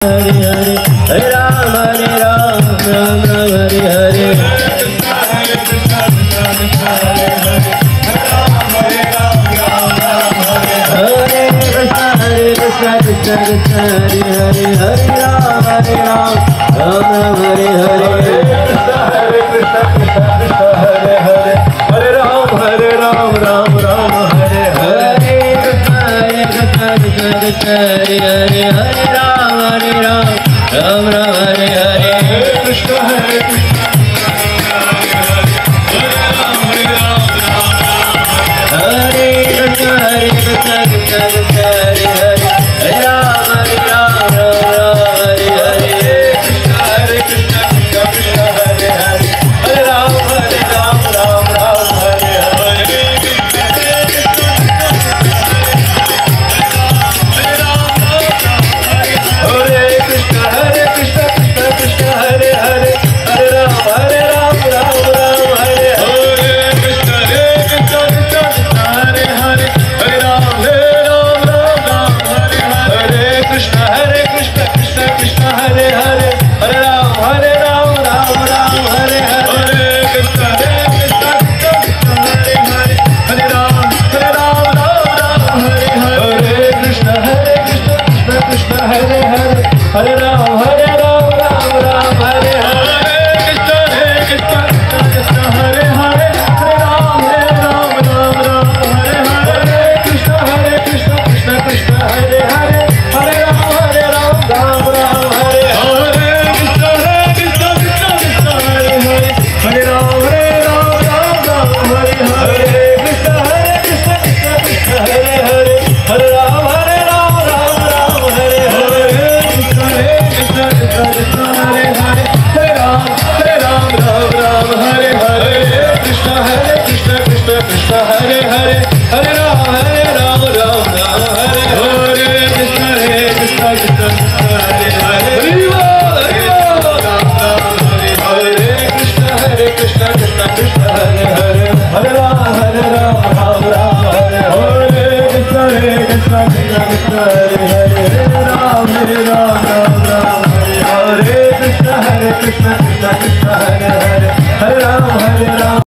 Hare Hare, Hare Ram, Ram Ram, Hare Hare. Hare Krishna, Krishna Krishna, Hare Hare, Hare Ram, Ram Ram, Hare Hare. Hare Krishna, Krishna Krishna, Hare Hare, Hare Ram, Ram Ram, Hare Hare. Hare Krishna, Krishna Krishna, Hare Hare, Hare Ram, Ram Ram, Hare Hare. Hare Krishna, Hare Krishna, Hare Krishna, Hare Krishna, Krishna Krishna, Hare Hare, Hare Ram, Ram Hare Hare. Hare Krishna, Krishna Krishna, Hare Hare, Hare Ram, Ram Hare Hare. Hare Krishna, Hare Krishna, Krishna Krishna, Hare Hare, Hare Ram, Ram Hare Hare. Krishna, Hare Krishna, Krishna Krishna, Hare Hare, Hare Ram, Ram Hare Hare. Krishna, Hare Krishna, Krishna Krishna, Hare Hare, Hare Ram, Ram Hare Hare. Krishna, Hare Krishna, Krishna Krishna, Hare Hare, Hare Ram, Ram Hare Hare. Krishna, Hare Krishna, Krishna Krishna, Hare Hare, Hare Ram, Ram Hare Hare. Krishna, Hare Krishna, Krishna Krishna, Hare Hare, Hare Ram, Ram Hare Hare. Krishna, Hare Krishna, Krishna Krishna, Hare Hare, Hare Ram, Ram Hare Hare. Krishna, Hare Krishna, Krishna Krishna, Hare Hare, Hare Ram, Ram Hare Hare. Krishna, Hare Krishna, Krishna Krishna, Hare Hare, Hare Ram, Ram Hare Hare. Krishna, Hare Krishna, Krishna Krishna, Hare Hare, Hare Ram, Ram Hare Hare. Krishna, Hare Krishna, Krishna Krishna, Hare Hare, Hare Ram, Ram Hare Hare. Krishna, Hare Krishna, Krishna Krishna, Hare Hare. Krishna, Hare Krishna, Krishna Krishna, Hare Hare, Hare Ram, Ram Hare Hare. Krishna, Hare Krishna, Krishna Krishna, Hare Hare, Hare Ram, Ram Hare Hare. Krishna, Hare Krishna, Krishna Krishna,